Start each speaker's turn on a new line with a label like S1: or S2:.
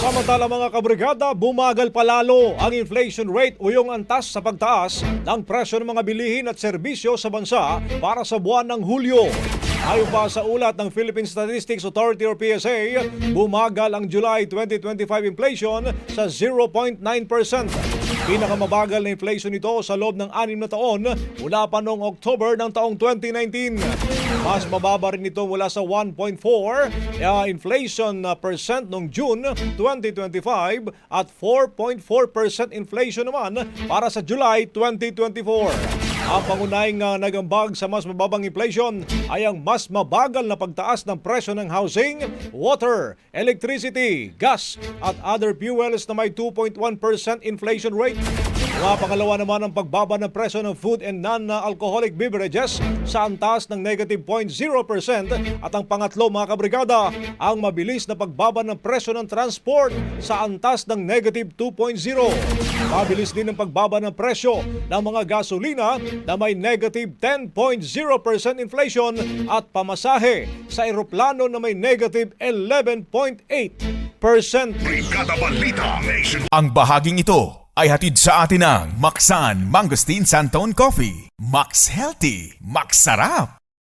S1: Samantala mga kabrigada, bumagal palalo ang inflation rate o yung antas sa pagtaas ng presyo ng mga bilihin at serbisyo sa bansa para sa buwan ng Hulyo. Ayon pa sa ulat ng Philippine Statistics Authority or PSA, bumagal ang July 2025 inflation sa 0.9%. Pinakamabagal na inflation nito sa loob ng 6 na taon mula pa noong October ng taong 2019. Mas mababa rin ito mula sa 1.4 inflation percent noong June 2025 at 4.4% inflation naman para sa July 2024. Ang pangunahing nagambag sa mas mababang inflation ay ang mas mabagal na pagtaas ng presyo ng housing, water, electricity, gas at other fuels na may 2.1% inflation rate. Pangalawa naman ang pagbaba ng presyo ng food and non-alcoholic beverages sa antas ng negative 0.0% at ang pangatlo mga kabrigada, ang mabilis na pagbaba ng presyo ng transport sa antas ng negative 2.0. Mabilis din ang pagbaba ng presyo ng mga gasolina na may negative 10.0% inflation at pamasahe sa eroplano na may negative 11.8%.
S2: Brigada Balita Nation.
S3: Ang bahaging ito ay hatid sa atin ng Maxan Mangosteen Santon Coffee. Max Healthy, Max Sarap.